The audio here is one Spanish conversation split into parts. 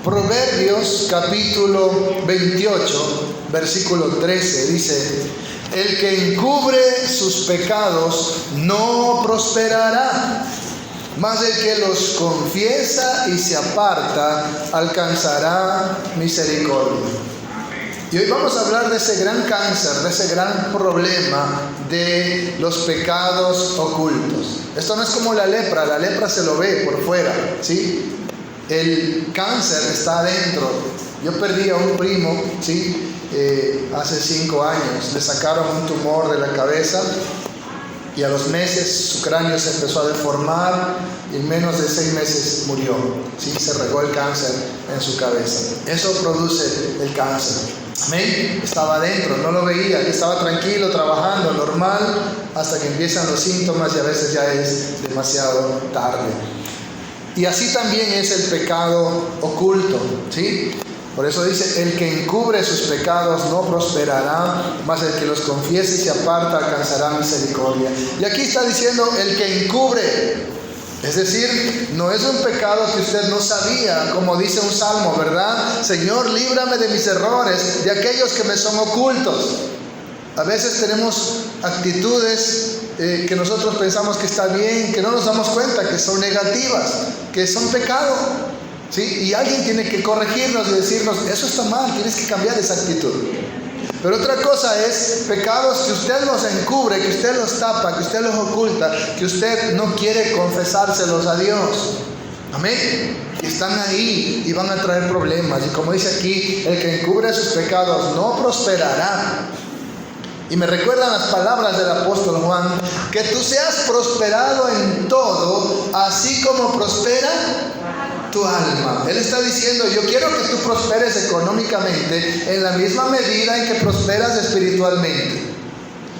Proverbios capítulo 28, versículo 13 dice: el que encubre sus pecados no prosperará, mas el que los confiesa y se aparta alcanzará misericordia. Y hoy vamos a hablar de ese gran cáncer, de ese gran problema de los pecados ocultos. Esto no es como la lepra se lo ve por fuera, ¿sí? El cáncer está adentro. Yo perdí a un primo, ¿sí? Hace 5 años. Le sacaron un tumor de la cabeza y a los meses su cráneo se empezó a deformar y en menos de 6 meses murió, ¿sí? Se regó el cáncer en su cabeza. Eso produce el cáncer. Amén. Estaba adentro, no lo veía, él estaba tranquilo, trabajando, normal, hasta que empiezan los síntomas y a veces ya es demasiado tarde. Y así también es el pecado oculto, ¿sí? Por eso dice: el que encubre sus pecados no prosperará, mas el que los confiese y se aparta alcanzará misericordia. Y aquí está diciendo el que encubre. Es decir, no es un pecado que usted no sabía, como dice un salmo, ¿verdad? Señor, líbrame de mis errores, de aquellos que me son ocultos. A veces tenemos actitudes que nosotros pensamos que está bien, que no nos damos cuenta que son negativas, que son pecado, ¿sí? Y alguien tiene que corregirnos y decirnos: eso está mal, tienes que cambiar esa actitud. Pero otra cosa es pecados que usted los encubre, que usted los tapa, que usted los oculta, que usted no quiere confesárselos a Dios. Amén. Y están ahí y van a traer problemas. Y como dice aquí, el que encubre sus pecados no prosperará. Y me recuerdan las palabras del apóstol Juan: que tú seas prosperado en todo, así como prospera tu alma. Él está diciendo: yo quiero que tú prosperes económicamente en la misma medida en que prosperas espiritualmente.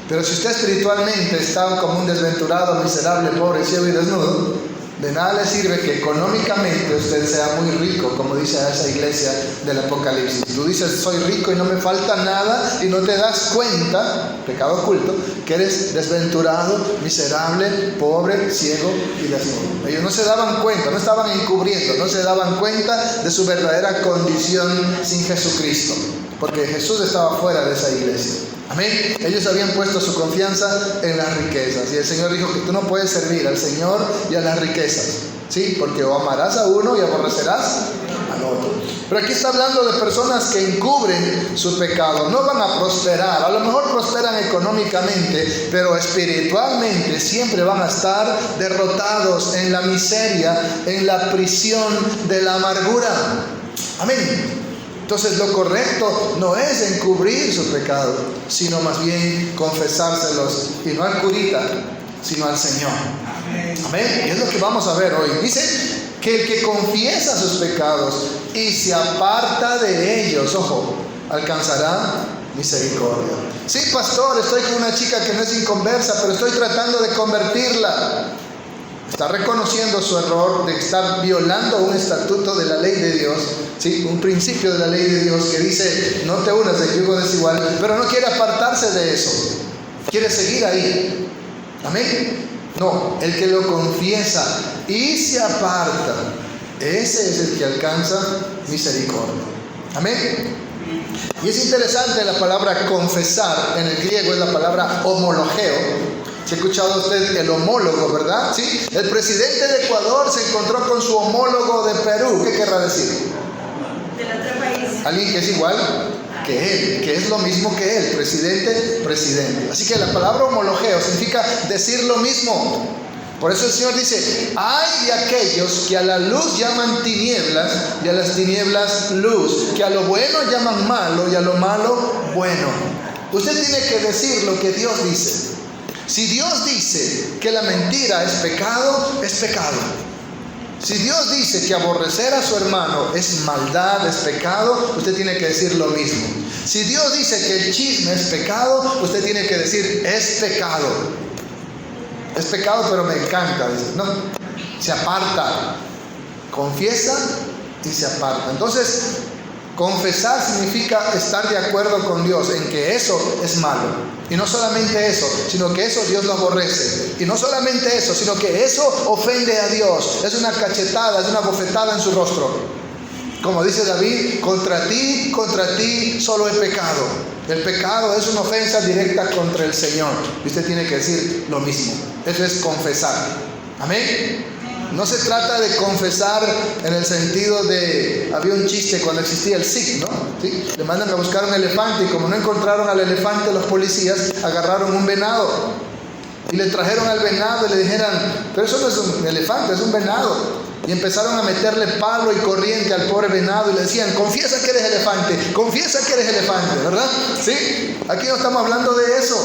Pero si usted espiritualmente está como un desventurado, miserable, pobre, ciego y desnudo, de nada le sirve que económicamente usted sea muy rico, como dice a esa iglesia del Apocalipsis. Tú dices: soy rico y no me falta nada, y no te das cuenta, pecado oculto, que eres desventurado, miserable, pobre, ciego y desnudo. Ellos no se daban cuenta, no estaban encubriendo, no se daban cuenta de su verdadera condición sin Jesucristo, porque Jesús estaba fuera de esa iglesia. Amén. Ellos habían puesto su confianza en las riquezas, y el Señor dijo que tú no puedes servir al Señor y a las riquezas, ¿sí? Porque o amarás a uno y aborrecerás al otro. Pero aquí está hablando de personas que encubren su pecado. No van a prosperar, a lo mejor prosperan económicamente, pero espiritualmente siempre van a estar derrotados en la miseria, en la prisión de la amargura. Amén. Entonces lo correcto no es encubrir su pecado, sino más bien confesárselos, y no al curita, sino al Señor. Amén. Y es lo que vamos a ver hoy. Dice que el que confiesa sus pecados y se aparta de ellos, ojo, alcanzará misericordia. Sí, pastor, estoy con una chica que no es inconversa, pero estoy tratando de convertirla. Está reconociendo su error de estar violando un estatuto de la ley de Dios, ¿sí? Un principio de la ley de Dios que dice: no te unas de yugo desigual, pero no quiere apartarse de eso, quiere seguir ahí. Amén. No, el que lo confiesa y se aparta, ese es el que alcanza misericordia. Amén. Y es interesante la palabra confesar, en el griego es la palabra homologeo. ¿Se ha escuchado usted el homólogo, verdad? ¿Sí? El presidente de Ecuador se encontró con su homólogo de Perú. ¿Qué querrá decir? Del otro país. Alguien que es igual que él, que es lo mismo que él, presidente. Así que la palabra homologeo significa decir lo mismo. Por eso el Señor dice: ay de aquellos que a la luz llaman tinieblas y a las tinieblas luz, que a lo bueno llaman malo y a lo malo bueno. Usted tiene que decir lo que Dios dice. Si Dios dice que la mentira es pecado, es pecado. Si Dios dice que aborrecer a su hermano es maldad, es pecado, usted tiene que decir lo mismo. Si Dios dice que el chisme es pecado, usted tiene que decir: es pecado. Es pecado, pero me encanta. Dice, no, se aparta. Confiesa y se aparta. Entonces, confesar significa estar de acuerdo con Dios en que eso es malo. Y no solamente eso, sino que eso Dios lo aborrece. Y no solamente eso, sino que eso ofende a Dios. Es una cachetada, es una bofetada en su rostro. Como dice David, contra ti solo he pecado. El pecado es una ofensa directa contra el Señor. Y usted tiene que decir lo mismo. Eso es confesar. Amén. No se trata de confesar en el sentido de... Había un chiste cuando existía el SIC, ¿no? ¿Sí? Le mandan a buscar un elefante y como no encontraron al elefante, los policías agarraron un venado. Y le trajeron al venado y le dijeron, pero eso no es un elefante, es un venado. Y empezaron a meterle palo y corriente al pobre venado y le decían, confiesa que eres elefante, ¿verdad? ¿Sí? Aquí no estamos hablando de eso,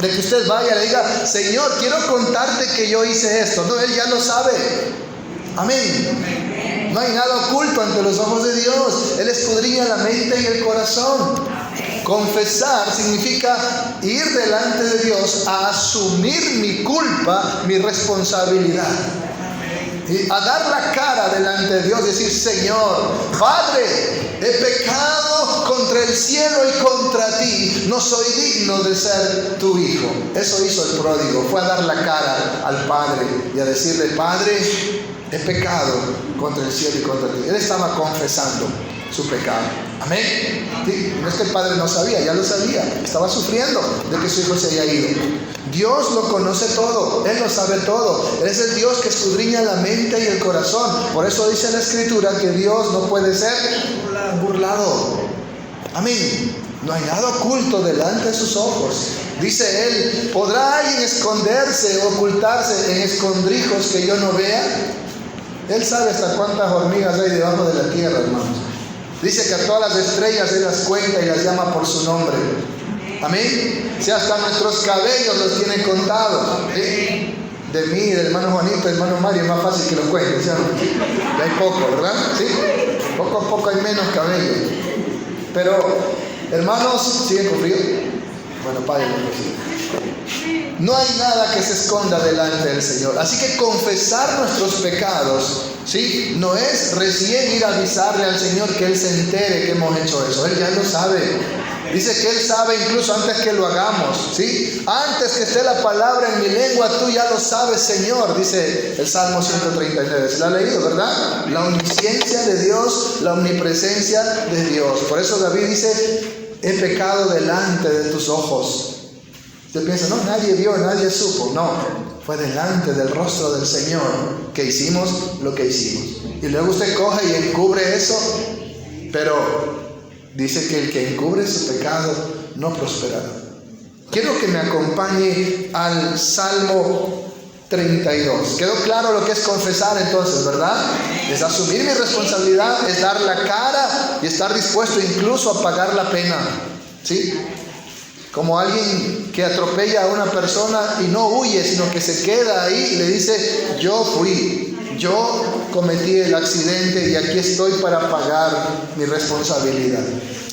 de que usted vaya y le diga, Señor, quiero contarte que yo hice esto. No, Él ya lo sabe. Amén. No hay nada oculto ante los ojos de Dios. Él escudriña la mente y el corazón. Confesar significa ir delante de Dios a asumir mi culpa, mi responsabilidad. Y a dar la cara delante de Dios y decir, Señor, Padre, he pecado contra el cielo y contra ti, no soy digno de ser tu hijo. Eso hizo el pródigo, fue a dar la cara al Padre y a decirle, Padre, he pecado contra el cielo y contra ti. Él estaba confesando su pecado. Amén. ¿Sí? No es que el padre no sabía, ya lo sabía. Estaba sufriendo de que su hijo se haya ido. Dios lo conoce todo, Él lo sabe todo. Él es el Dios que escudriña la mente y el corazón. Por eso dice la Escritura que Dios no puede ser burlado. Amén. No hay nada oculto delante de sus ojos. Dice Él, ¿podrá alguien esconderse o ocultarse en escondrijos que yo no vea? Él sabe hasta cuántas hormigas hay debajo de la tierra, hermanos. Dice que a todas las estrellas Él las cuenta y las llama por su nombre. Amén. Si hasta nuestros cabellos los tiene contados. ¿Sí? De mí, del hermano Juanito, del hermano Mario, es más fácil que lo cuente. ¿Sí? Ya hay poco, ¿verdad? ¿Sí? Poco a poco hay menos cabello. Pero, hermanos, ¿siguen con frío? Bueno, paguen un poquito. No hay nada que se esconda delante del Señor. Así que confesar nuestros pecados, ¿sí? No es recién ir a avisarle al Señor que Él se entere que hemos hecho eso. Él ya lo sabe. Dice que Él sabe incluso antes que lo hagamos, ¿sí? Antes que esté la palabra en mi lengua, tú ya lo sabes, Señor, dice el Salmo 139. ¿Se lo ha leído, verdad? La omnisciencia de Dios, la omnipresencia de Dios. Por eso David dice, he pecado delante de tus ojos. Usted piensa, no, nadie vio, nadie supo. No, fue delante del rostro del Señor que hicimos lo que hicimos. Y luego usted coge y encubre eso, pero dice que el que encubre su pecado no prosperará. Quiero que me acompañe al Salmo 32. ¿Quedó claro lo que es confesar entonces, verdad? Es asumir mi responsabilidad, es dar la cara y estar dispuesto incluso a pagar la pena, ¿sí? Como alguien que atropella a una persona y no huye, sino que se queda ahí y le dice, yo fui, yo cometí el accidente y aquí estoy para pagar mi responsabilidad.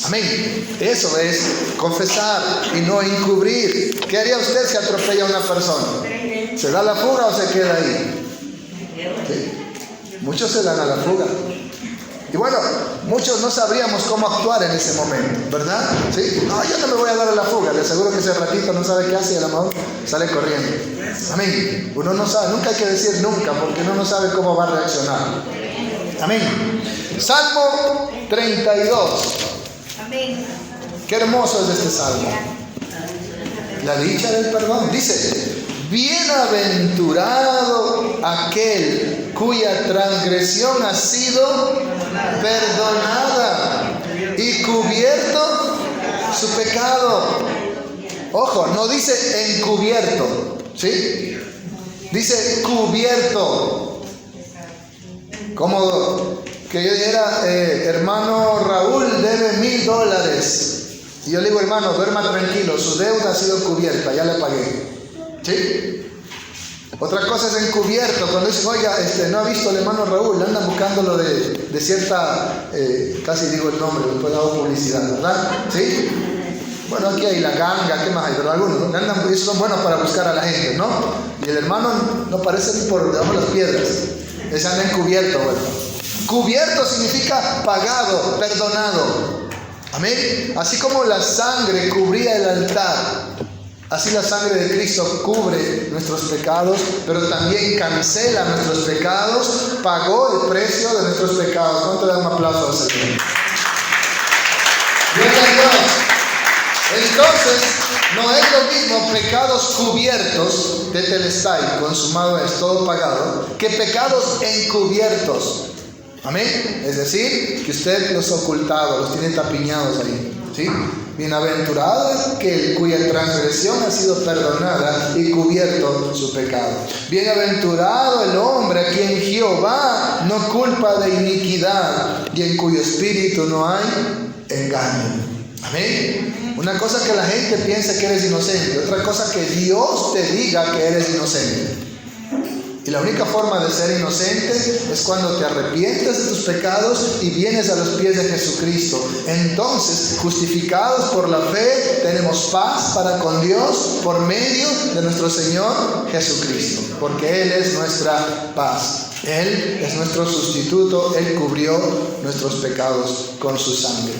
Amén. Eso es confesar y no encubrir. ¿Qué haría usted si atropella a una persona? ¿Se da la fuga o se queda ahí? ¿Sí? Muchos se dan a la fuga. Y bueno, muchos no sabríamos cómo actuar en ese momento, ¿verdad? ¿Sí? No, yo no me voy a dar a la fuga. Le aseguro que ese ratito no sabe qué hace y a lo mejor sale corriendo. Amén. Uno no sabe, nunca hay que decir nunca, porque uno no sabe cómo va a reaccionar. Amén. Salmo 32. Amén. Qué hermoso es este salmo. La dicha del perdón. Dice, bienaventurado aquel cuya transgresión ha sido perdonada y cubierto su pecado. Ojo, no dice encubierto, ¿sí? Dice cubierto. Como que yo dijera, hermano Raúl debe $1,000. Y yo le digo, hermano, duerma tranquilo, su deuda ha sido cubierta, ya le pagué. ¿Sí? Otra cosa es encubierto, cuando dicen, oiga, no ha visto al hermano Raúl, andan buscándolo de cierta, casi digo el nombre, después hago publicidad, ¿verdad? ¿Sí? Bueno, aquí hay la ganga, ¿qué más hay? Pero algunos, ¿no? Andan, esos son buenos para buscar a la gente, ¿no? Y el hermano no parece ni por debajo de las piedras, ese anda encubierto, bueno. Cubierto significa pagado, perdonado. Amén. Así como la sangre cubría el altar, Así la sangre de Cristo cubre nuestros pecados, pero también cancela nuestros pecados, pagó el precio de nuestros pecados. ¿Cuánto le dan un aplauso al Señor? Gloria a Dios. Entonces, no es lo mismo pecados cubiertos de telestai, consumado es, todo pagado, que pecados encubiertos. Amén. Es decir, que usted los ha ocultado, los tiene tapiñados ahí. ¿Sí? Bienaventurado aquel cuya transgresión ha sido perdonada y cubierto su pecado. Bienaventurado el hombre a quien Jehová no culpa de iniquidad y en cuyo espíritu no hay engaño. Amén. Una cosa que la gente piensa que eres inocente, otra cosa que Dios te diga que eres inocente. Y la única forma de ser inocente es cuando te arrepientes de tus pecados y vienes a los pies de Jesucristo. Entonces, justificados por la fe, tenemos paz para con Dios por medio de nuestro Señor Jesucristo. Porque Él es nuestra paz. Él es nuestro sustituto. Él cubrió nuestros pecados con su sangre.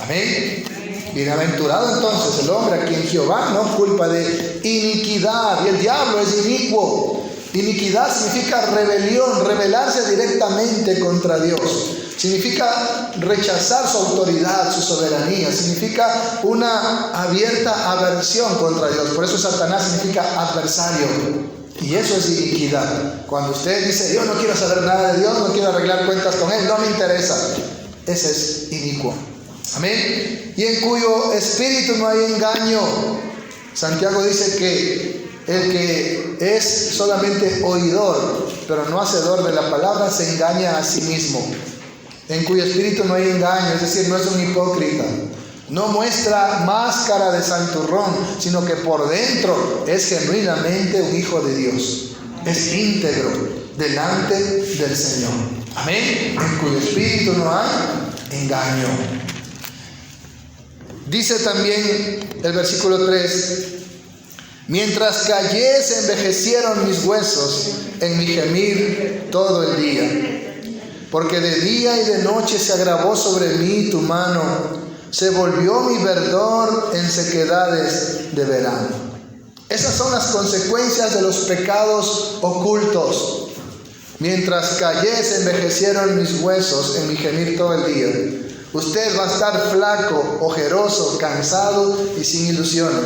Amén. Bienaventurado entonces el hombre a quien Jehová no culpa de iniquidad. Y el diablo es inicuo. Iniquidad significa rebelión, rebelarse directamente contra Dios. Significa rechazar su autoridad, su soberanía. Significa una abierta aversión contra Dios. Por eso Satanás significa adversario. Y eso es iniquidad. Cuando usted dice, yo no quiero saber nada de Dios, no quiero arreglar cuentas con Él, no me interesa. Ese es inicuo. Amén. Y en cuyo espíritu no hay engaño. Santiago dice que el que es solamente oidor, pero no hacedor de la palabra, se engaña a sí mismo. En cuyo espíritu no hay engaño, es decir, no es un hipócrita. No muestra máscara de santurrón, sino que por dentro es genuinamente un hijo de Dios. Es íntegro delante del Señor. Amén. En cuyo espíritu no hay engaño. Dice también el versículo 3: mientras callé se envejecieron mis huesos en mi gemir todo el día. Porque de día y de noche se agravó sobre mí tu mano, se volvió mi verdor en sequedades de verano. Esas son las consecuencias de los pecados ocultos. Mientras callé se envejecieron mis huesos en mi gemir todo el día. Usted va a estar flaco, ojeroso, cansado y sin ilusiones.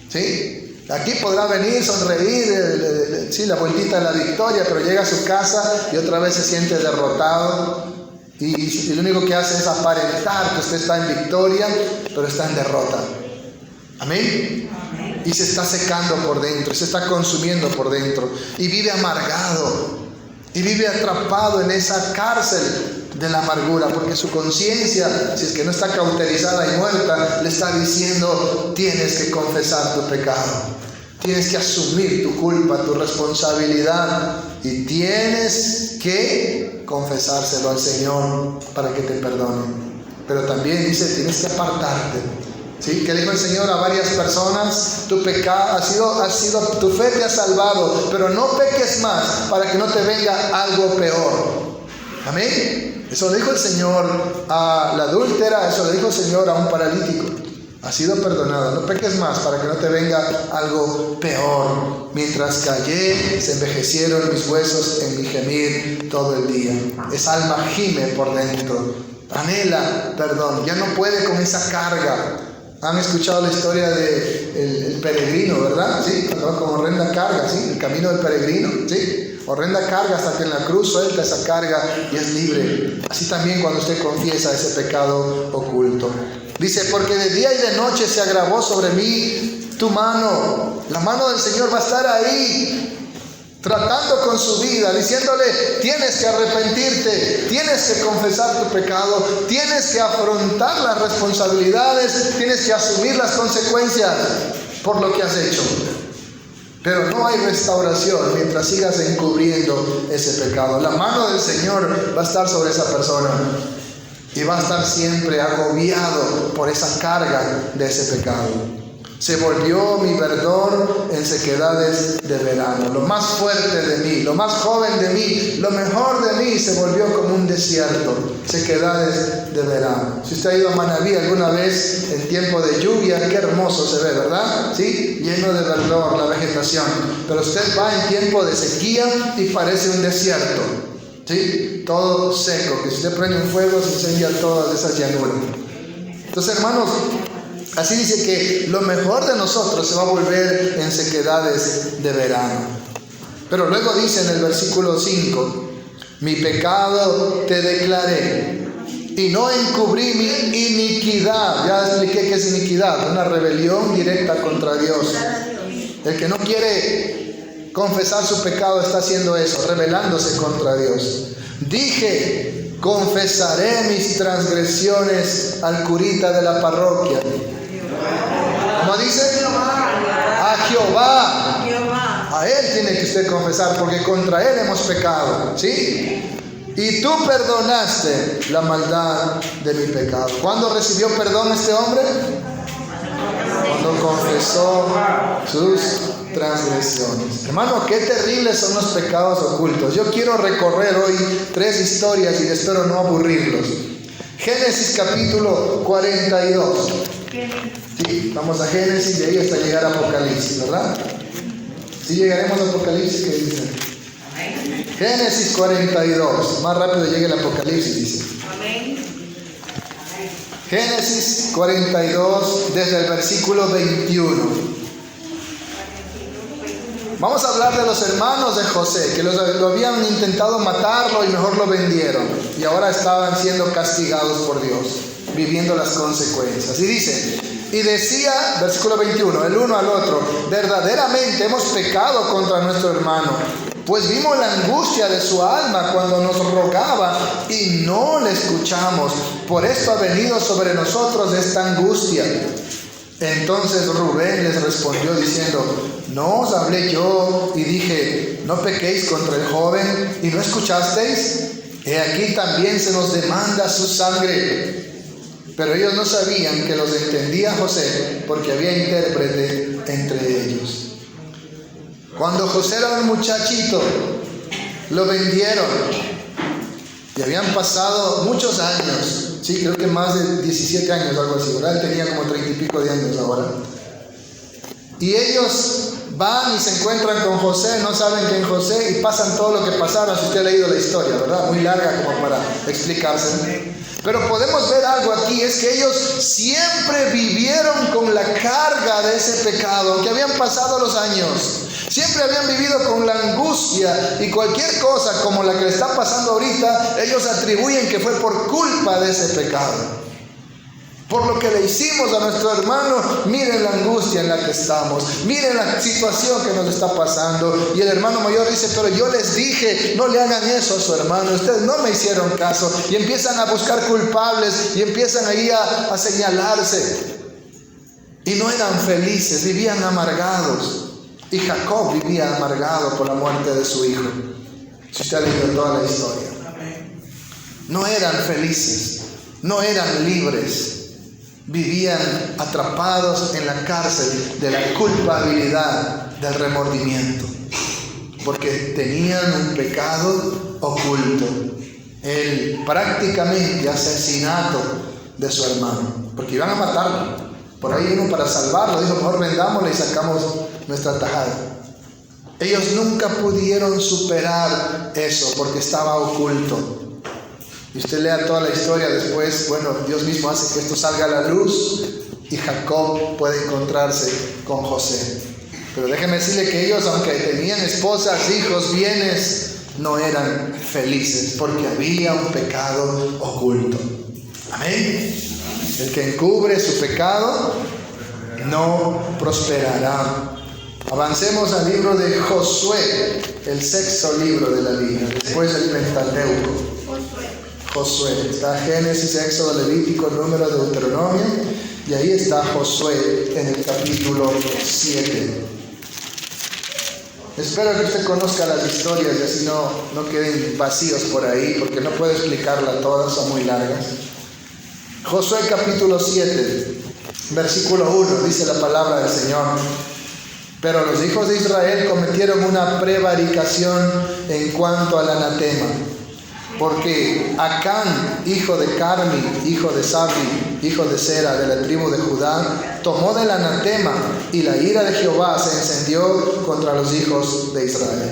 ¿Sí? Aquí podrá venir, sonreír, sí, la vueltita de la victoria, pero llega a su casa y otra vez se siente derrotado. Y lo único que hace es aparentar que usted está en victoria, pero está en derrota. Amén. Y se está secando por dentro, se está consumiendo por dentro. Y vive amargado. Y vive atrapado en esa cárcel de la amargura, porque su conciencia, si es que no está cauterizada y muerta, le está diciendo: tienes que confesar tu pecado, tienes que asumir tu culpa, tu responsabilidad, y tienes que confesárselo al Señor para que te perdone. Pero también dice, tienes que apartarte. ¿Sí? Que dijo el Señor a varias personas: tu pecado ha sido, tu fe te ha salvado, pero no peques más para que no te venga algo peor. Amén. Eso le dijo el Señor a la adúltera, eso le dijo el Señor a un paralítico. Ha sido perdonado, no peques más para que no te venga algo peor. Mientras callé, se envejecieron mis huesos en mi gemir todo el día. Esa alma gime por dentro, anhela perdón, ya no puede con esa carga. Han escuchado la historia del peregrino, ¿verdad? Sí, cuando va con horrenda carga, ¿sí? El camino del peregrino, ¿sí? Horrenda carga hasta que en la cruz suelta esa carga y es libre. Así también cuando usted confiesa ese pecado oculto. Dice, porque de día y de noche se agravó sobre mí tu mano. La mano del Señor va a estar ahí, tratando con su vida, diciéndole: tienes que arrepentirte, tienes que confesar tu pecado, tienes que afrontar las responsabilidades, tienes que asumir las consecuencias por lo que has hecho. Pero no hay restauración mientras sigas encubriendo ese pecado. La mano del Señor va a estar sobre esa persona y va a estar siempre agobiado por esa carga de ese pecado. Se volvió mi verdor en sequedades de verano. Lo más fuerte de mí, lo más joven de mí, lo mejor de mí se volvió como un desierto. Sequedades de verano. Si usted ha ido a Manabí alguna vez en tiempo de lluvia, qué hermoso se ve, ¿verdad? ¿Sí? Lleno de verdor la vegetación. Pero usted va en tiempo de sequía y parece un desierto. ¿Sí? Todo seco. Que si usted prende un fuego se incendia todas esas llanuras. Entonces, hermanos, así dice que lo mejor de nosotros se va a volver en sequedades de verano. Pero luego dice en el versículo 5, mi pecado te declaré y no encubrí mi iniquidad. Ya expliqué qué es iniquidad, una rebelión directa contra Dios. El que no quiere confesar su pecado está haciendo eso, rebelándose contra Dios. Dije, confesaré mis transgresiones al curita de la parroquia. ¿Cómo dice? A Jehová. A Él tiene que usted confesar, porque contra Él hemos pecado, ¿sí? Y tú perdonaste la maldad de mi pecado. ¿Cuándo recibió perdón este hombre? Cuando confesó sus transgresiones. Hermano, qué terribles son los pecados ocultos. Yo quiero recorrer hoy 3 historias y espero no aburrirlos. Génesis capítulo 42. Sí, vamos a Génesis y ahí hasta llegar a Apocalipsis, ¿verdad? Sí llegaremos a Apocalipsis, ¿qué dice? Génesis 42. Más rápido llegue el Apocalipsis, dice. Génesis 42, desde el versículo 21. Vamos a hablar de los hermanos de José, que lo habían intentado matarlo y mejor lo vendieron. Y ahora estaban siendo castigados por Dios, viviendo las consecuencias. Y dice, y decía, versículo 21, el uno al otro, verdaderamente hemos pecado contra nuestro hermano, pues vimos la angustia de su alma cuando nos rogaba y no le escuchamos. Por esto ha venido sobre nosotros esta angustia. Entonces Rubén les respondió diciendo, ¿no os hablé yo y dije, no pequéis contra el joven y no escuchasteis? He aquí también se nos demanda su sangre. Pero ellos no sabían que los entendía José, porque había intérprete entre ellos. Cuando José era un muchachito, lo vendieron y habían pasado muchos años, sí, creo que más de 17 años, algo así, ¿verdad? Él tenía como 30 y pico de años ahora. Y ellos van y se encuentran con José, no saben quién es José y pasan todo lo que pasaron. Si usted ha leído la historia, ¿verdad? Muy larga como para explicarse. Pero podemos ver algo aquí, es que ellos siempre vivieron con la carga de ese pecado, aunque habían pasado los años. Siempre habían vivido con la angustia y cualquier cosa como la que le está pasando ahorita, ellos atribuyen que fue por culpa de ese pecado. Por lo que le hicimos a nuestro hermano, miren la angustia en la que estamos, miren la situación que nos está pasando. Y el hermano mayor dice, pero yo les dije, no le hagan eso a su hermano, ustedes no me hicieron caso. Y empiezan a buscar culpables y empiezan ahí a señalarse. Y no eran felices, vivían amargados. Y Jacob vivía amargado por la muerte de su hijo. Si usted ha leído toda la historia. No eran felices, no eran libres. Vivían atrapados en la cárcel de la culpabilidad, del remordimiento, porque tenían un pecado oculto, el prácticamente asesinato de su hermano, porque iban a matarlo. Por ahí uno, para salvarlo, dijo, mejor vendámosle y sacamos nuestra tajada. Ellos nunca pudieron superar eso porque estaba oculto. Y usted lea toda la historia después, bueno, Dios mismo hace que esto salga a la luz y Jacob puede encontrarse con José. Pero déjeme decirle que ellos, aunque tenían esposas, hijos, bienes, no eran felices porque había un pecado oculto. Amén. El que encubre su pecado no prosperará. Avancemos al libro de Josué, el 6º libro de la Biblia, después del Pentateuco. Josué, está Génesis, Éxodo, Levítico, Número, Deuteronomio, y ahí está Josué en el capítulo 7. Espero que usted conozca las historias y así no queden vacíos por ahí, porque no puedo explicarlas todas, son muy largas. Josué capítulo 7, Versículo 1, dice la palabra del Señor. Pero los hijos de Israel cometieron una prevaricación en cuanto al anatema. Porque Acán, hijo de Carmi, hijo de Sabdi, hijo de Sera, de la tribu de Judá, tomó del anatema, y la ira de Jehová se encendió contra los hijos de Israel.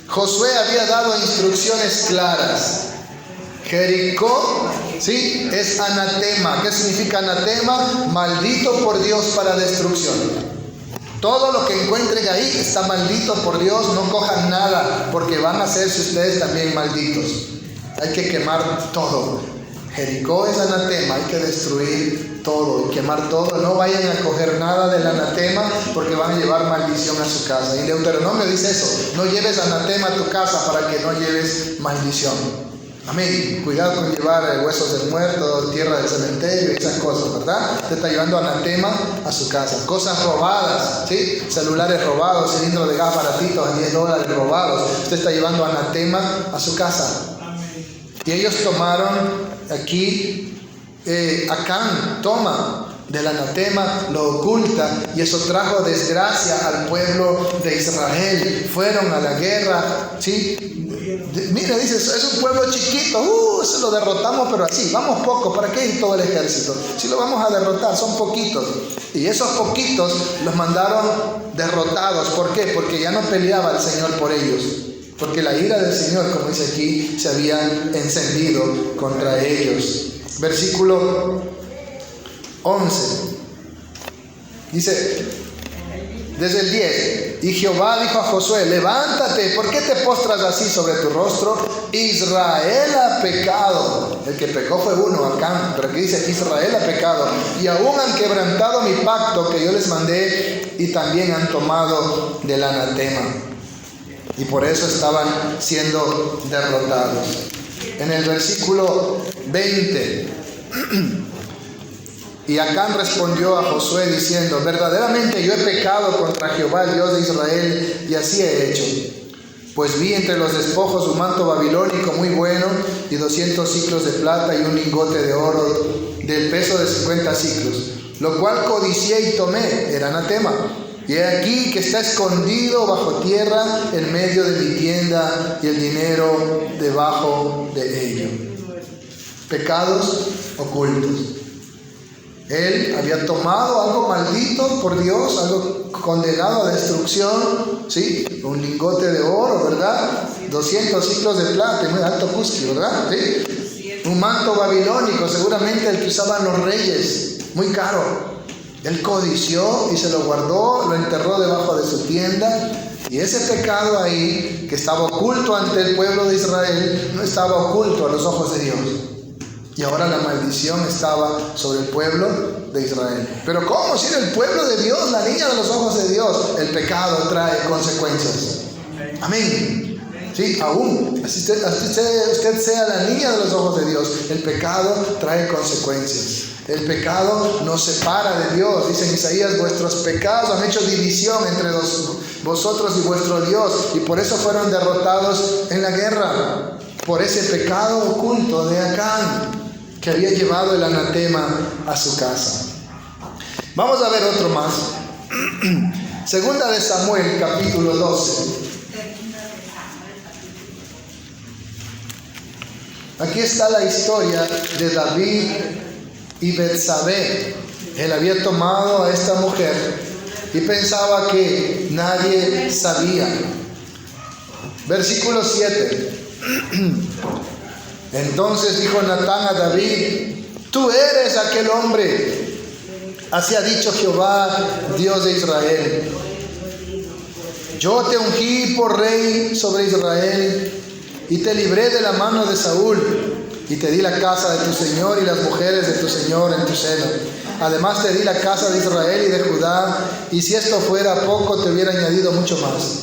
Josué había dado instrucciones claras. Jericó, ¿sí?, es anatema. ¿Qué significa anatema? Maldito por Dios para destrucción. Todo lo que encuentren ahí está maldito por Dios. No cojan nada, porque van a hacerse ustedes también malditos. Hay que quemar todo. Jericó es anatema, hay que destruir todo y quemar todo. No vayan a coger nada del anatema, porque van a llevar maldición a su casa. Y Deuteronomio dice eso: no lleves anatema a tu casa para que no lleves maldición. Amén. Cuidado con llevar huesos del muerto, tierra del cementerio y esas cosas, ¿verdad? Usted está llevando anatema a su casa. Cosas robadas, ¿sí? Celulares robados, cilindros de gas baratitos a $10 robados. Usted está llevando anatema a su casa. Y ellos tomaron aquí, Acán toma del anatema, lo oculta, y eso trajo desgracia al pueblo de Israel. Fueron a la guerra, ¿sí? Mira, dice, es un pueblo chiquito, se lo derrotamos, pero así, vamos poco. ¿Para qué ir todo el ejército? Si lo vamos a derrotar, son poquitos. Y esos poquitos los mandaron derrotados. ¿Por qué? Porque ya no peleaba el Señor por ellos. Porque la ira del Señor, como dice aquí, se había encendido contra ellos. Versículo 11. Dice, desde el 10. Y Jehová dijo a Josué: levántate, ¿por qué te postras así sobre tu rostro? Israel ha pecado. El que pecó fue uno, Acán, pero aquí dice: Israel ha pecado, y aún han quebrantado mi pacto que yo les mandé, y también han tomado del anatema. Y por eso estaban siendo derrotados. En el versículo 20. Y Acán respondió a Josué diciendo: verdaderamente yo he pecado contra Jehová, el Dios de Israel, y así he hecho. Pues vi entre los despojos un manto babilónico muy bueno, y 200 siclos de plata, y un lingote de oro del peso de 50 siclos, lo cual codicié y tomé. Era anatema. Y he aquí que está escondido bajo tierra en medio de mi tienda, y el dinero debajo de ello. Pecados ocultos. Él había tomado algo maldito por Dios, algo condenado a destrucción, ¿sí? Un lingote de oro, ¿verdad? 200 siclos de plata, muy alto cusqui, ¿verdad? ¿Sí? Un manto babilónico, seguramente el que usaban los reyes, muy caro. Él codició y se lo guardó, lo enterró debajo de su tienda. Y ese pecado ahí, que estaba oculto ante el pueblo de Israel, no estaba oculto a los ojos de Dios. Y ahora la maldición estaba sobre el pueblo de Israel. Pero ¿cómo? Si era el pueblo de Dios, la niña de los ojos de Dios. El pecado trae consecuencias. Amén. Sí, aún, así usted sea la niña de los ojos de Dios, el pecado trae consecuencias. El pecado nos separa de Dios. Dice en Isaías: vuestros pecados han hecho división entre vosotros y vuestro Dios, y por eso fueron derrotados en la guerra, por ese pecado oculto de Acán, que había llevado el anatema a su casa. Vamos a ver otro más. Segunda de Samuel, capítulo 12. Aquí está la historia de David y Betsabé. Él había tomado a esta mujer y pensaba que nadie sabía. Versículo 7. Entonces dijo Natán a David: tú eres aquel hombre. Así ha dicho Jehová, Dios de Israel: yo te ungí por rey sobre Israel, y te libré de la mano de Saúl, y te di la casa de tu señor y las mujeres de tu señor en tu seno. Además te di la casa de Israel y de Judá, y si esto fuera poco, te hubiera añadido mucho más.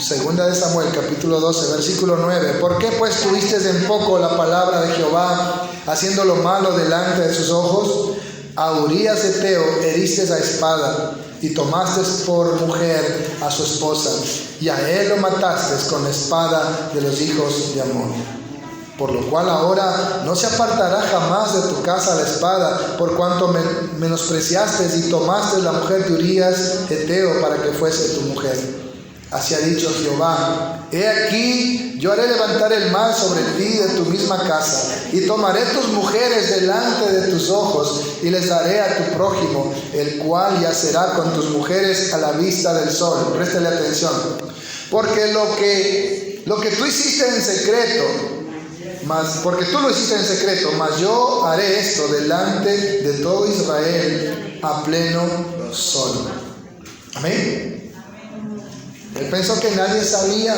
Segunda de Samuel, capítulo 12, versículo 9. ¿Por qué pues tuviste en poco la palabra de Jehová, haciendo lo malo delante de sus ojos? A Urías Eteo heriste a espada, y tomaste por mujer a su esposa, y a él lo mataste con la espada de los hijos de Amón. Por lo cual ahora no se apartará jamás de tu casa la espada, por cuanto menospreciaste y tomaste la mujer de Urías Heteo para que fuese tu mujer. Así ha dicho Jehová: he aquí, yo haré levantar el mal sobre ti de tu misma casa, y tomaré tus mujeres delante de tus ojos, y les daré a tu prójimo, el cual yacerá con tus mujeres a la vista del sol. Préstale atención. Porque lo que tú hiciste en secreto, porque tú lo hiciste en secreto, mas yo haré esto delante de todo Israel a pleno sol. Amén. Él pensó que nadie sabía,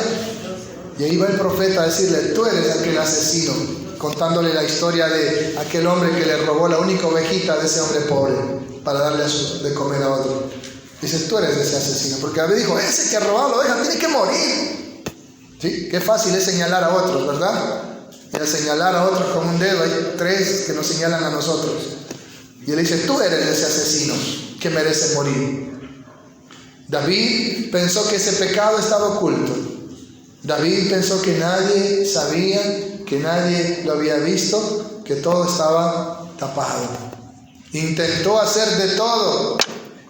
y ahí va el profeta a decirle: tú eres aquel asesino, contándole la historia de aquel hombre que le robó la única ovejita de ese hombre pobre para darle de comer a otro. Dice: tú eres ese asesino, porque David dijo: ese que ha robado la oveja tiene que morir. ¿Sí? Qué fácil es señalar a otros, ¿verdad? Y al señalar a otros con un dedo, hay tres que nos señalan a nosotros. Y él dice: tú eres ese asesino que merece morir. David pensó que ese pecado estaba oculto. David pensó que nadie sabía, que nadie lo había visto, que todo estaba tapado. Intentó hacer de todo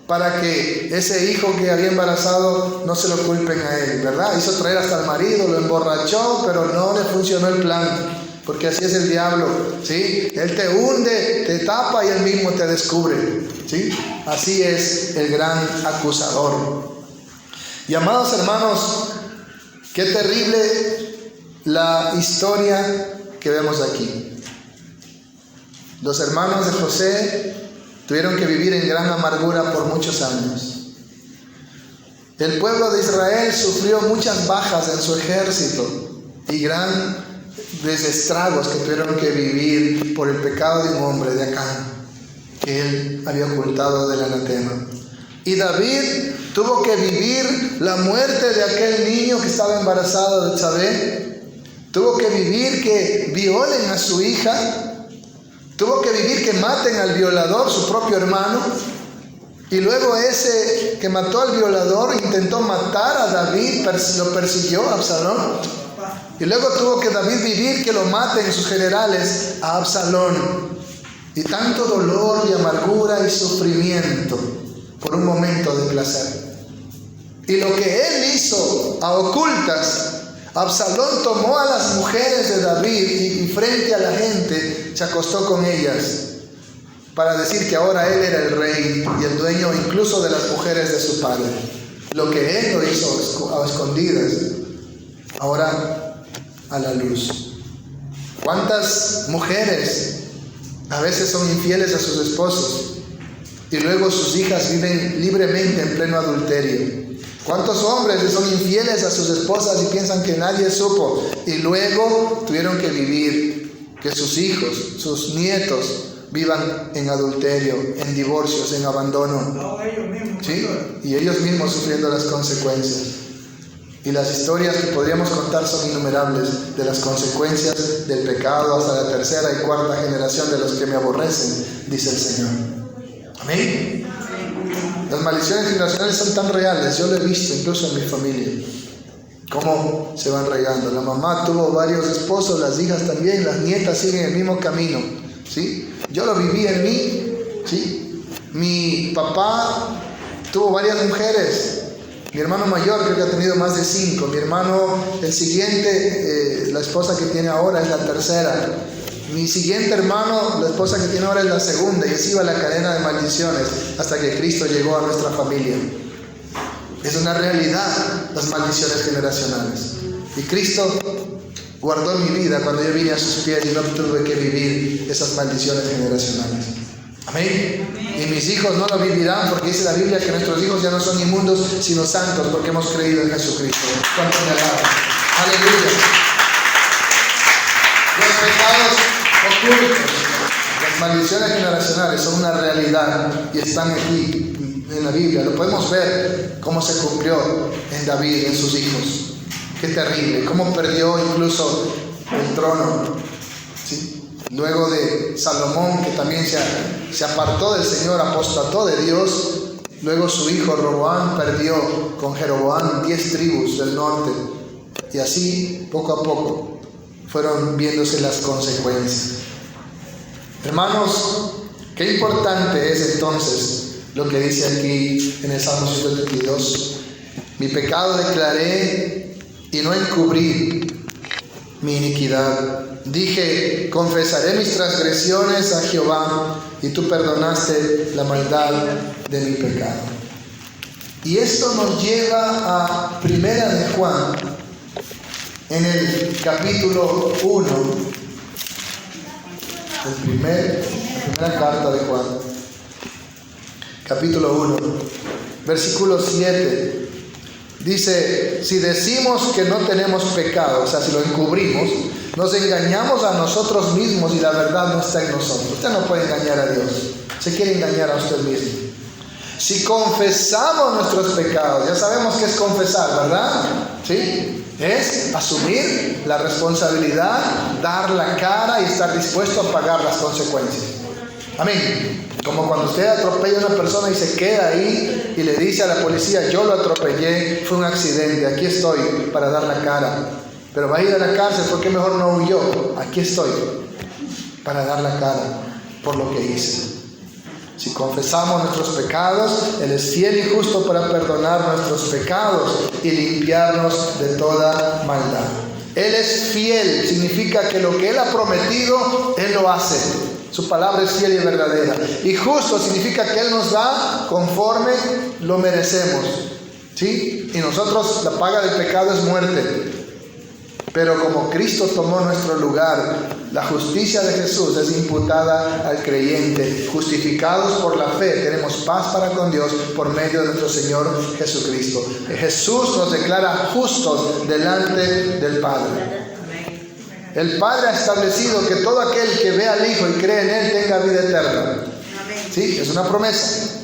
para que ese hijo que había embarazado no se lo culpen a él, ¿verdad? Hizo traer hasta al marido, lo emborrachó, pero no le funcionó el plan, porque así es el diablo, ¿sí? Él te hunde, te tapa y él mismo te descubre, ¿sí? Así es el gran acusador. Y amados hermanos, qué terrible la historia que vemos aquí. Los hermanos de José tuvieron que vivir en gran amargura por muchos años. El pueblo de Israel sufrió muchas bajas en su ejército y grandes estragos que tuvieron que vivir por el pecado de un hombre, de Acán, que él había ocultado del anatema. Y David tuvo que vivir la muerte de aquel niño que estaba embarazado de Betsabé. Tuvo que vivir que violen a su hija. Tuvo que vivir que maten al violador, su propio hermano. Y luego ese que mató al violador intentó matar a David, lo persiguió a Absalón. Y luego tuvo que David vivir que lo maten sus generales a Absalón. Y tanto dolor y amargura y sufrimiento por un momento de placer. Y lo que él hizo a ocultas, Absalón tomó a las mujeres de David y frente a la gente se acostó con ellas para decir que ahora él era el rey y el dueño incluso de las mujeres de su padre. Lo que él lo hizo a escondidas, ahora a la luz. ¿Cuántas mujeres a veces son infieles a sus esposos y luego sus hijas viven libremente en pleno adulterio? ¿Cuántos hombres son infieles a sus esposas y piensan que nadie supo y luego tuvieron que vivir que sus hijos, sus nietos vivan en adulterio, en divorcios, en abandono? ¿Sí? Y ellos mismos sufriendo las consecuencias. Y las historias que podríamos contar son innumerables de las consecuencias del pecado hasta la tercera y cuarta generación de los que me aborrecen, dice el Señor. Amén. Las maldiciones generacionales son tan reales, yo lo he visto incluso en mi familia, cómo se van regando. La mamá tuvo varios esposos, las hijas también, las nietas siguen el mismo camino, ¿sí? Yo lo viví en mí, ¿sí? Mi papá tuvo varias mujeres. Mi hermano mayor creo que ha tenido más de 5. Mi hermano, el siguiente, la esposa que tiene ahora es la tercera. Mi siguiente hermano, la esposa que tiene ahora es la segunda. Y así va la cadena de maldiciones hasta que Cristo llegó a nuestra familia. Es una realidad las maldiciones generacionales. Y Cristo guardó mi vida cuando yo vine a sus pies y no tuve que vivir esas maldiciones generacionales. Amén. Y mis hijos no lo vivirán, porque dice la Biblia que nuestros hijos ya no son inmundos sino santos, porque hemos creído en Jesucristo. ¿Cuánto me alaban? Aleluya. Los pecados ocultos, las maldiciones generacionales son una realidad y están aquí en la Biblia. Lo podemos ver cómo se cumplió en David, en sus hijos. Qué terrible, cómo perdió incluso el trono, ¿sí? Luego de Salomón, que también se apartó del Señor, apostató de Dios. Luego su hijo Roboam perdió con Jeroboam 10 tribus del norte. Y así, poco a poco, fueron viéndose las consecuencias. Hermanos, qué importante es entonces lo que dice aquí en el Salmo 132. Mi pecado declaré y no encubrí mi iniquidad. Dije, confesaré mis transgresiones a Jehová, y tú perdonaste la maldad de mi pecado. Y esto nos lleva a Primera de Juan, en el capítulo 1, la primera carta de Juan, capítulo 1, versículo 7. Dice, si decimos que no tenemos pecado, o sea, si lo encubrimos, nos engañamos a nosotros mismos y la verdad no está en nosotros. Usted no puede engañar a Dios, se quiere engañar a usted mismo. Si confesamos nuestros pecados, ya sabemos qué es confesar, ¿verdad? ¿Sí? Es asumir la responsabilidad, dar la cara y estar dispuesto a pagar las consecuencias. Amén. Como cuando usted atropella a una persona y se queda ahí y le dice a la policía, yo lo atropellé, fue un accidente, aquí estoy para dar la cara. Pero va a ir a la cárcel, ¿por qué mejor no huyó? Aquí estoy para dar la cara por lo que hice. Si confesamos nuestros pecados, Él es fiel y justo para perdonar nuestros pecados y limpiarnos de toda maldad. Él es fiel, significa que lo que Él ha prometido, Él lo hace. Su palabra es fiel y verdadera. Y justo significa que Él nos da conforme lo merecemos. ¿Sí? Y nosotros, la paga del pecado es muerte. Pero como Cristo tomó nuestro lugar, la justicia de Jesús es imputada al creyente. Justificados por la fe, tenemos paz para con Dios por medio de nuestro Señor Jesucristo. Jesús nos declara justos delante del Padre. El Padre ha establecido que todo aquel que ve al Hijo y cree en Él tenga vida eterna. Sí, es una promesa.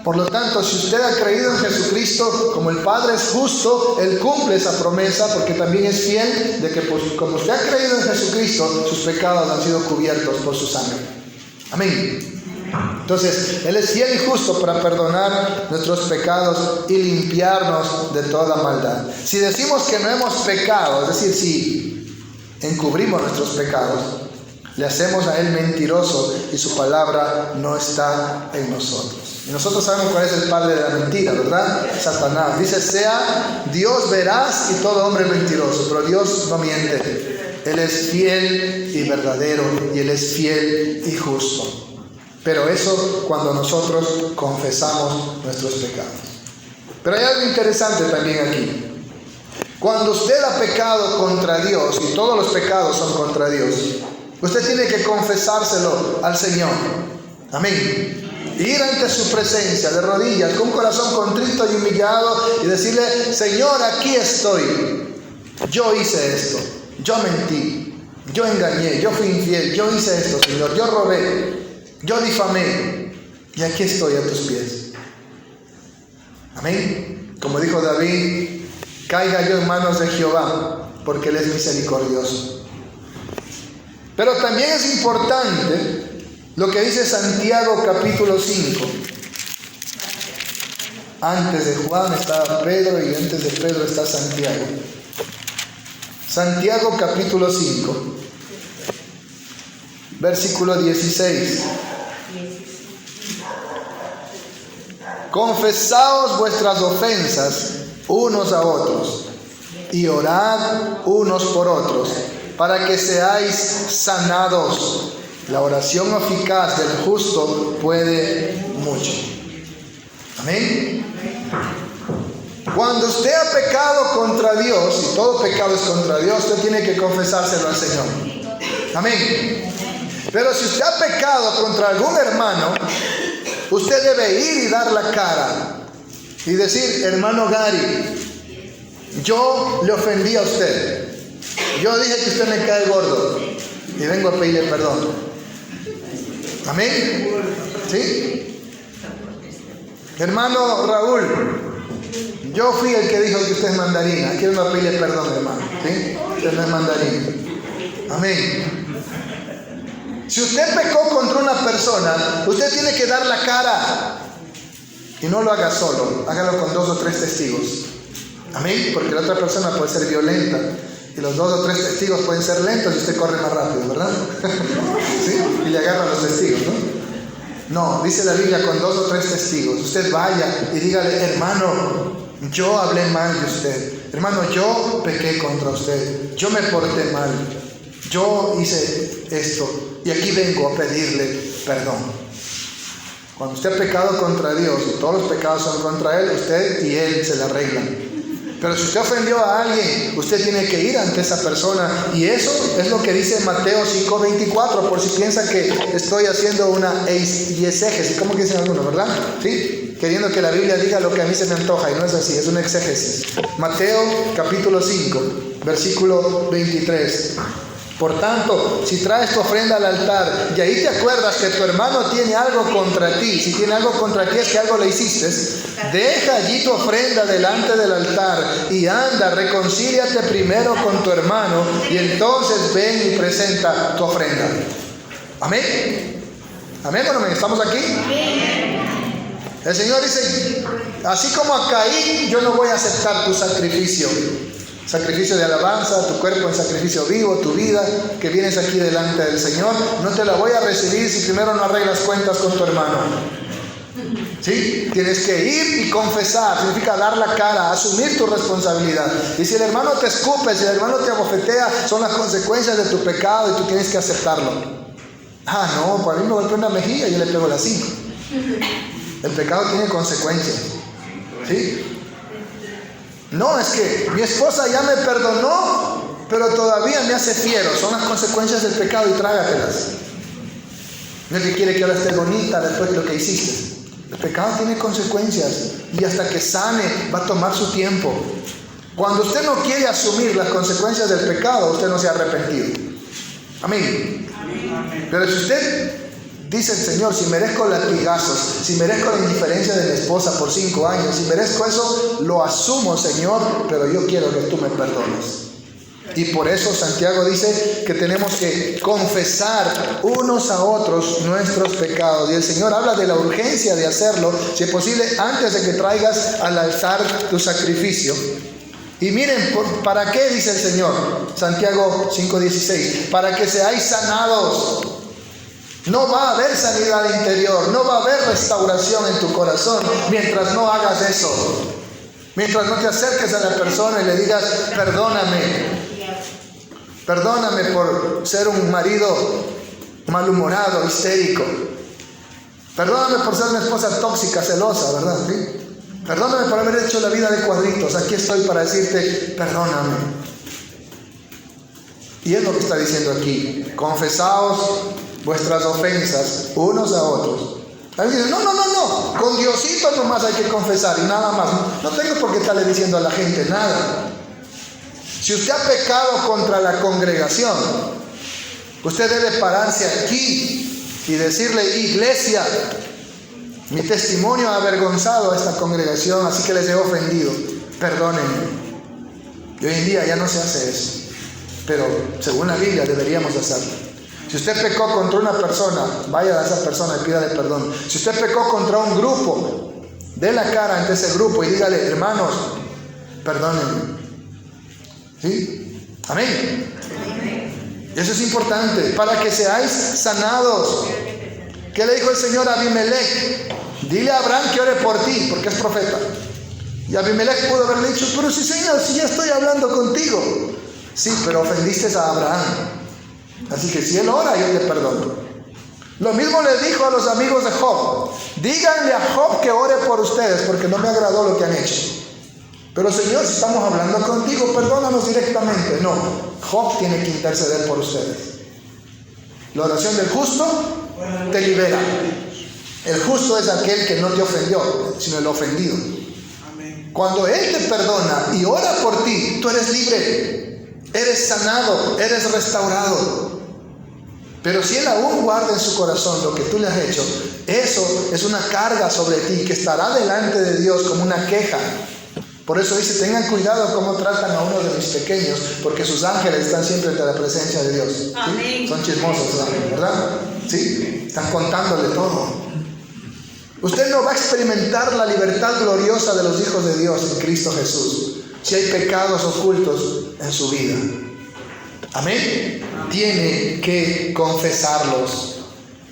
Por lo tanto, si usted ha creído en Jesucristo, como el Padre es justo, Él cumple esa promesa, porque también es fiel de que como usted ha creído en Jesucristo, sus pecados han sido cubiertos por su sangre. Amén. Entonces, Él es fiel y justo para perdonar nuestros pecados y limpiarnos de toda maldad. Si decimos que no hemos pecado, es decir, si encubrimos nuestros pecados, le hacemos a Él mentiroso y su palabra no está en nosotros. Y nosotros sabemos cuál es el padre de la mentira, ¿verdad? Satanás. Dice, sea Dios veraz y todo hombre mentiroso, pero Dios no miente. Él es fiel y verdadero y Él es fiel y justo. Pero eso cuando nosotros confesamos nuestros pecados. Pero hay algo interesante también aquí. Cuando usted ha pecado contra Dios, y todos los pecados son contra Dios, usted tiene que confesárselo al Señor. Amén. Ir ante su presencia de rodillas, con un corazón contrito y humillado, y decirle, Señor, aquí estoy. Yo hice esto, yo mentí, yo engañé, yo fui infiel, yo hice esto, Señor, yo robé, yo difamé, y aquí estoy a tus pies. Amén. Como dijo David, caiga yo en manos de Jehová, porque Él es misericordioso. Pero también es importante lo que dice Santiago capítulo 5. Antes de Juan estaba Pedro y antes de Pedro está Santiago. Santiago capítulo 5, versículo 16. Confesaos vuestras ofensas unos a otros y orad unos por otros para que seáis sanados. La oración eficaz del justo puede mucho. Amén. Cuando usted ha pecado contra Dios, y todo pecado es contra Dios, usted tiene que confesárselo al Señor. Amén. Pero si usted ha pecado contra algún hermano, usted debe ir y dar la cara y decir, hermano Gary, yo le ofendí a usted. Yo dije que usted me cae gordo y vengo a pedirle perdón. Amén. ¿Sí? Hermano Raúl, yo fui el que dijo que usted es mandarina. Quiero no pedirle perdón, hermano. ¿Sí? Usted no es mandarina. Amén. Si usted pecó contra una persona, usted tiene que dar la cara. Y no lo haga solo, hágalo con 2 o 3 testigos. Amén. Porque la otra persona puede ser violenta. Y los 2 o 3 testigos pueden ser lentos y usted corre más rápido, ¿verdad? ¿Sí? Y le agarra a los testigos, ¿no? No, dice la Biblia, con 2 o 3 testigos. Usted vaya y dígale: hermano, yo hablé mal de usted. Hermano, yo pequé contra usted. Yo me porté mal. Yo hice esto. Y aquí vengo a pedirle perdón. Cuando usted ha pecado contra Dios, y todos los pecados son contra Él, usted y Él se la arreglan. Pero si usted ofendió a alguien, usted tiene que ir ante esa persona. Y eso es lo que dice Mateo 5:24, por si piensa que estoy haciendo una exégesis, como que dicen algunos, ¿verdad? ¿Sí? Queriendo que la Biblia diga lo que a mí se me antoja, y no es así, es una exégesis. Mateo capítulo 5, versículo 23. Por tanto, si traes tu ofrenda al altar y ahí te acuerdas que tu hermano tiene algo contra ti, si tiene algo contra ti es que algo le hiciste, deja allí tu ofrenda delante del altar y anda, reconcíliate primero con tu hermano y entonces ven y presenta tu ofrenda. Amén. Amén, bueno, ¿estamos aquí? El Señor dice: así como a Caín, yo no voy a aceptar tu sacrificio. Sacrificio de alabanza, tu cuerpo en sacrificio vivo, tu vida que vienes aquí delante del Señor, no te la voy a recibir si primero no arreglas cuentas con tu hermano. ¿Sí? Tienes que ir y confesar, significa dar la cara, asumir tu responsabilidad. Y si el hermano te escupe, si el hermano te abofetea, son las consecuencias de tu pecado y tú tienes que aceptarlo. Ah, no, para mí me golpeó una mejilla y yo le pego las 5. El pecado tiene consecuencias. ¿Sí? No, es que mi esposa ya me perdonó, pero todavía me hace fiero. Son las consecuencias del pecado y trágatelas. No es que quiere que ahora esté bonita después de lo que hiciste. El pecado tiene consecuencias y hasta que sane va a tomar su tiempo. Cuando usted no quiere asumir las consecuencias del pecado, usted no se ha arrepentido. Amén. Pero si usted dice: el Señor, si merezco latigazos, si merezco la indiferencia de mi esposa por 5 años, si merezco eso, lo asumo, Señor, pero yo quiero que tú me perdones. Y por eso Santiago dice que tenemos que confesar unos a otros nuestros pecados. Y el Señor habla de la urgencia de hacerlo, si es posible, antes de que traigas al altar tu sacrificio. Y miren, ¿para qué? Dice el Señor, Santiago 5:16, para que seáis sanados. No va a haber sanidad interior, no va a haber restauración en tu corazón mientras no hagas eso. Mientras no te acerques a la persona y le digas: perdóname. Perdóname por ser un marido malhumorado, histérico. Perdóname por ser una esposa tóxica, celosa, ¿verdad? ¿Sí? Perdóname por haber hecho la vida de cuadritos. Aquí estoy para decirte: perdóname. Y es lo que está diciendo aquí: confesaos vuestras ofensas unos a otros. Alguien dice: no, con Diosito nomás hay que confesar y nada más. No tengo por qué estarle diciendo a la gente nada. Si usted ha pecado contra la congregación, usted debe pararse aquí y decirle: iglesia, mi testimonio ha avergonzado a esta congregación, así que les he ofendido, perdónenme. Y hoy en día ya no se hace eso, pero según la Biblia deberíamos hacerlo. Si usted pecó contra una persona, vaya a esa persona y pídale perdón. Si usted pecó contra un grupo, dé la cara ante ese grupo y dígale: hermanos, perdónenme. ¿Sí? Amén. Eso es importante, para que seáis sanados. ¿Qué le dijo el Señor a Abimelech? Dile a Abraham que ore por ti, porque es profeta. Y Abimelech pudo haberle dicho: pero sí, Señor, si ya estoy hablando contigo. Sí, pero ofendiste a Abraham. Así que si él ora, yo te perdono. Lo mismo le dijo a los amigos de Job: díganle a Job que ore por ustedes, porque no me agradó lo que han hecho. Pero Señor, si estamos hablando contigo, perdónanos directamente. No, Job tiene que interceder por ustedes. La oración del justo te libera. El justo es aquel que no te ofendió, sino el ofendido. Cuando Él te perdona y ora por ti, tú eres libre, eres sanado, eres restaurado. Pero si Él aún guarda en su corazón lo que tú le has hecho, eso es una carga sobre ti que estará delante de Dios como una queja. Por eso dice: tengan cuidado cómo tratan a uno de mis pequeños, porque sus ángeles están siempre ante la presencia de Dios. ¿Sí? Son chismosos, ¿verdad? ¿Sí? Están contándole todo. Usted no va a experimentar la libertad gloriosa de los hijos de Dios en Cristo Jesús si hay pecados ocultos en su vida. Amén. Tiene que confesarlos.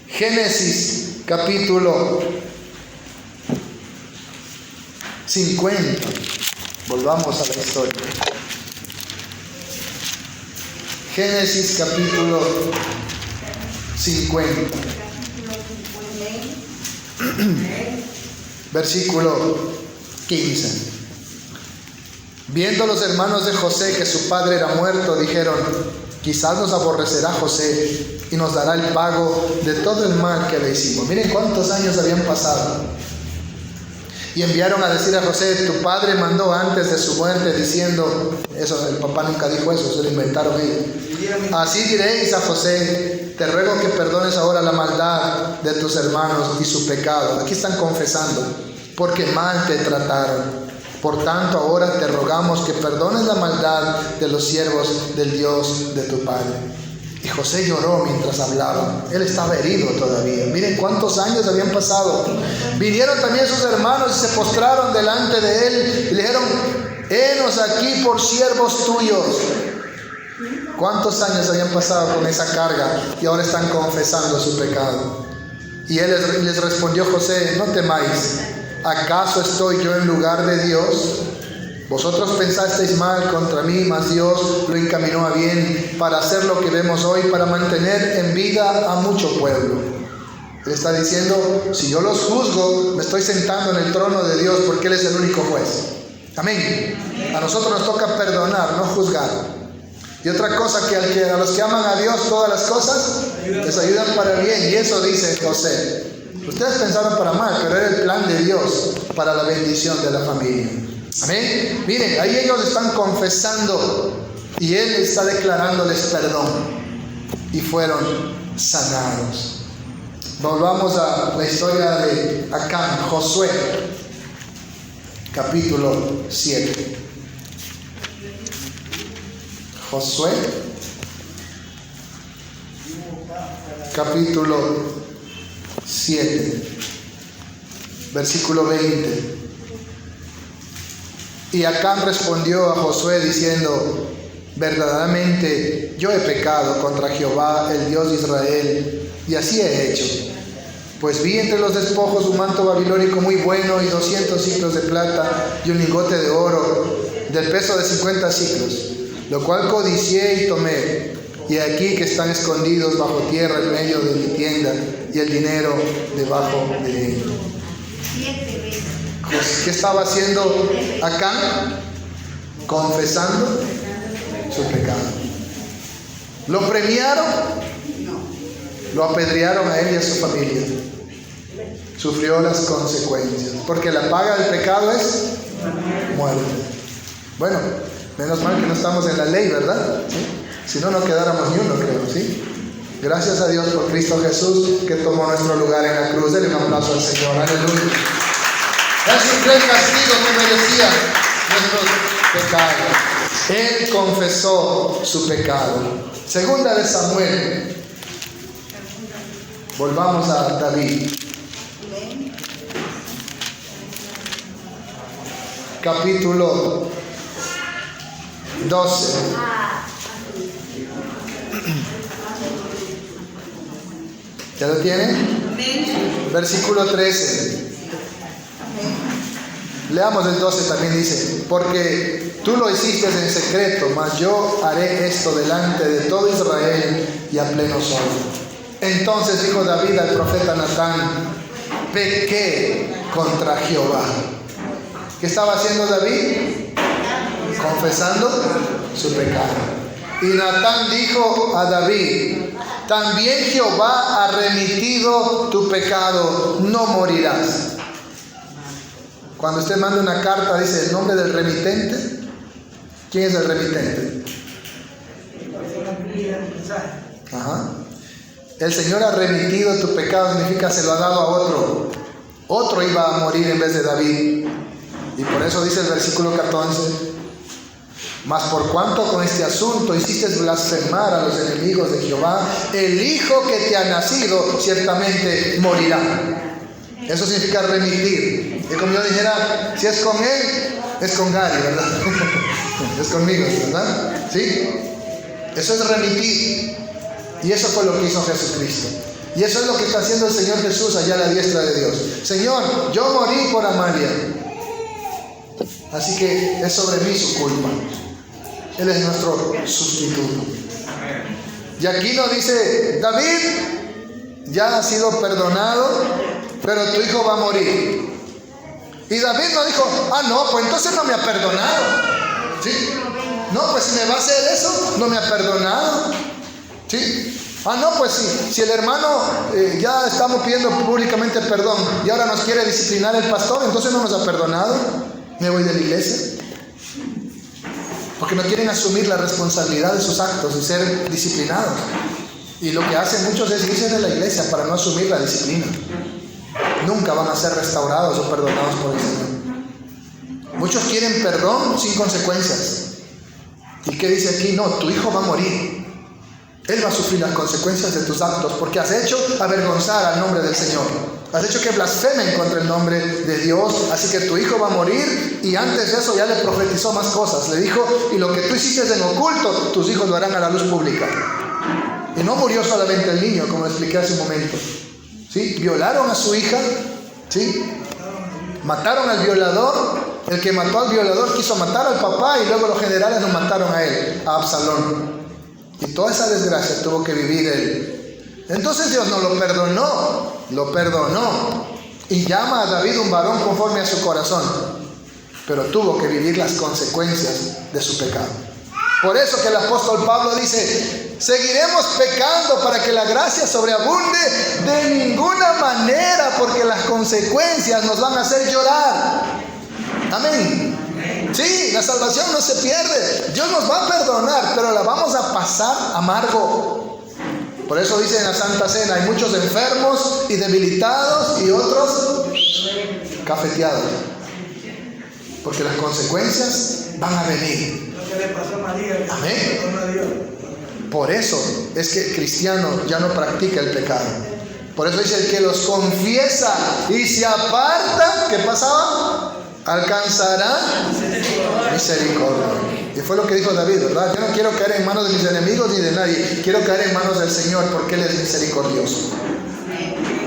Génesis capítulo 50. Volvamos a la historia. Génesis capítulo 50. Versículo 15. Viendo los hermanos de José que su padre era muerto, dijeron: quizás nos aborrecerá José y nos dará el pago de todo el mal que le hicimos. Miren cuántos años habían pasado. Y enviaron a decir a José: tu padre mandó antes de su muerte diciendo, eso el papá nunca dijo eso, se lo inventaron ellos. Así diréis a José: te ruego que perdones ahora la maldad de tus hermanos y su pecado. Aquí están confesando, porque mal te trataron. Por tanto, ahora te rogamos que perdones la maldad de los siervos del Dios de tu padre. Y José lloró mientras hablaba. Él estaba herido todavía. Miren cuántos años habían pasado. Vinieron también sus hermanos y se postraron delante de él y le dijeron: henos aquí por siervos tuyos. ¿Cuántos años habían pasado con esa carga y ahora están confesando su pecado? Y él les respondió José: no temáis. ¿Acaso estoy yo en lugar de Dios? Vosotros pensasteis mal contra mí, mas Dios lo encaminó a bien para hacer lo que vemos hoy, para mantener en vida a mucho pueblo. Él está diciendo: si yo los juzgo, me estoy sentando en el trono de Dios, porque Él es el único juez. Amén. A nosotros nos toca perdonar, no juzgar. Y otra cosa, que a los que aman a Dios todas las cosas les ayudan para bien. Y eso dice José. Ustedes pensaron para mal, pero era el plan de Dios para la bendición de la familia. Amén. Miren, ahí ellos están confesando y Él está declarándoles perdón. Y fueron sanados. Volvamos a la historia de Acán, Josué, capítulo 7. Josué, capítulo 7, versículo 20. Y Acán respondió a Josué diciendo: verdaderamente yo he pecado contra Jehová, el Dios de Israel, y así he hecho. Pues vi entre los despojos un manto babilónico muy bueno y 200 siclos de plata y un lingote de oro del peso de 50 siclos, lo cual codicié y tomé. Y aquí que están escondidos bajo tierra en medio de mi tienda, y el dinero debajo de ella. ¿Qué estaba haciendo Acán? Confesando su pecado. ¿Lo premiaron? Lo apedrearon a él y a su familia. Sufrió las consecuencias, porque la paga del pecado es muerte. Bueno, menos mal que no estamos en la ley, ¿verdad? ¿Sí? Si no, no quedáramos ni uno, creo, ¿sí? Gracias a Dios por Cristo Jesús, que tomó nuestro lugar en la cruz. Denle un aplauso al Señor. Aleluya. Él sufrió el castigo que merecía nuestros pecados. Él confesó su pecado. Segunda de Samuel. Volvamos a David. Capítulo 12. ¿Ya lo tienen? Versículo 13. Leamos el 12 también, dice: porque tú lo hiciste en secreto, mas yo haré esto delante de todo Israel y a pleno sol. Entonces dijo David al profeta Natán: pequé contra Jehová. ¿Qué estaba haciendo David? Confesando su pecado. Y Natán dijo a David: también Jehová ha remitido tu pecado, no morirás. Cuando usted manda una carta, dice el nombre del remitente. ¿Quién es el remitente? Ajá. El Señor ha remitido tu pecado, significa se lo ha dado a otro. Otro iba a morir en vez de David. Y por eso dice el versículo 14: mas por cuanto con este asunto hiciste blasfemar a los enemigos de Jehová, el hijo que te ha nacido ciertamente morirá. Eso significa remitir. Y como yo dijera, si es con él, es con Gary, ¿verdad? Es conmigo, ¿verdad? ¿Sí? Eso es remitir. Y eso fue lo que hizo Jesucristo. Y eso es lo que está haciendo el Señor Jesús allá a la diestra de Dios. Señor, yo morí por Amalia, así que es sobre mí su culpa. Él es nuestro sustituto. Y aquí nos dice, David ya ha sido perdonado, pero tu hijo va a morir. Y David no dijo, no, pues entonces no me ha perdonado. ¿Sí? No, pues si me va a hacer eso, no me ha perdonado. ¿Sí? No, pues sí, si el hermano ya estamos pidiendo públicamente perdón y ahora nos quiere disciplinar el pastor, entonces no nos ha perdonado. Me voy de la iglesia. Porque no quieren asumir la responsabilidad de sus actos y ser disciplinados. Y lo que hacen muchos es irse de la iglesia para no asumir la disciplina. Nunca van a ser restaurados o perdonados por el Señor. Muchos quieren perdón sin consecuencias. ¿Y qué dice aquí? No, tu hijo va a morir. Él va a sufrir las consecuencias de tus actos porque has hecho avergonzar al nombre del Señor. Has hecho que blasfemen contra el nombre de Dios. Así que tu hijo va a morir. Y antes de eso ya le profetizó más cosas. Le dijo, y lo que tú hiciste en oculto, tus hijos lo harán a la luz pública. Y no murió solamente el niño, como expliqué hace un momento. ¿Sí? Violaron a su hija. ¿Sí? Mataron al violador. El que mató al violador quiso matar al papá y luego los generales lo mataron a él, a Absalón. Y toda esa desgracia tuvo que vivir él. Entonces Dios no lo perdonó. Y llama a David un varón conforme a su corazón. Pero tuvo que vivir las consecuencias de su pecado. Por eso que el apóstol Pablo dice, seguiremos pecando para que la gracia sobreabunde. De ninguna manera, porque las consecuencias nos van a hacer llorar. Amén. Sí, la salvación no se pierde. Dios nos va a perdonar, pero la vamos a pasar amargo. Por eso dice en la Santa Cena, hay muchos enfermos y debilitados y otros cafeteados. Porque las consecuencias van a venir. Amén. Por eso es que el cristiano ya no practica el pecado. Por eso dice, el que los confiesa y se aparta, ¿qué pasaba? Alcanzará misericordia. Y fue lo que dijo David, ¿verdad? Yo no quiero caer en manos de mis enemigos ni de nadie. Quiero caer en manos del Señor porque Él es misericordioso.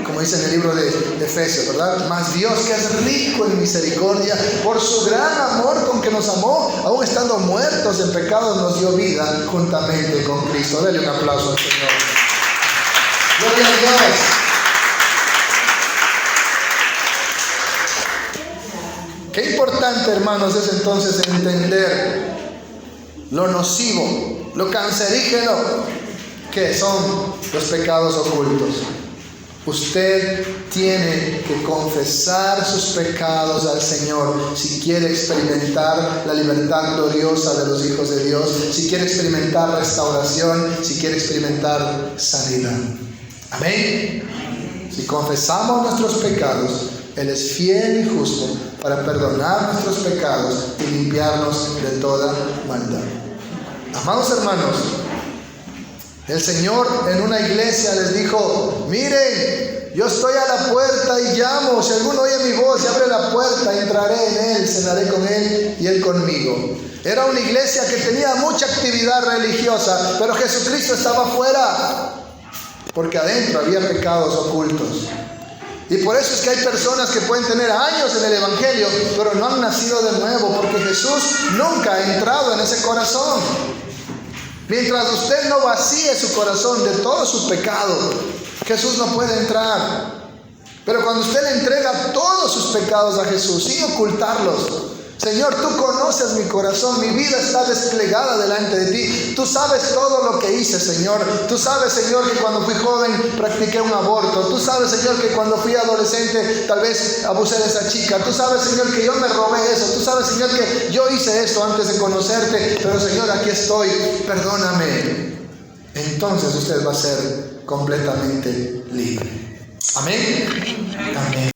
Como dice en el libro de Efesios, ¿verdad? Mas Dios, que es rico en misericordia, por su gran amor con que nos amó, aún estando muertos en pecados, nos dio vida juntamente con Cristo. Dale un aplauso al Señor. Gloria a Dios. Qué importante, hermanos, es entonces entender lo nocivo, lo cancerígeno que son los pecados ocultos. Usted tiene que confesar sus pecados al Señor si quiere experimentar la libertad gloriosa de los hijos de Dios, si quiere experimentar restauración, si quiere experimentar sanidad. Amén. Si confesamos nuestros pecados, Él es fiel y justo para perdonar nuestros pecados y limpiarnos de toda maldad. Amados hermanos, el Señor en una iglesia les dijo, miren, yo estoy a la puerta y llamo. Si alguno oye mi voz y abre la puerta, entraré en Él, cenaré con Él y Él conmigo. Era una iglesia que tenía mucha actividad religiosa, pero Jesucristo estaba afuera, porque adentro había pecados ocultos. Y por eso es que hay personas que pueden tener años en el Evangelio, pero no han nacido de nuevo, porque Jesús nunca ha entrado en ese corazón. Mientras usted no vacíe su corazón de todo su pecado, Jesús no puede entrar. Pero cuando usted le entrega todos sus pecados a Jesús, sin ocultarlos, Señor, tú conoces mi corazón, mi vida está desplegada delante de ti. Tú sabes todo lo que hice, Señor. Tú sabes, Señor, que cuando fui joven practiqué un aborto. Tú sabes, Señor, que cuando fui adolescente tal vez abusé de esa chica. Tú sabes, Señor, que yo me robé eso. Tú sabes, Señor, que yo hice esto antes de conocerte. Pero, Señor, aquí estoy. Perdóname. Entonces usted va a ser completamente libre. Amén. Amén.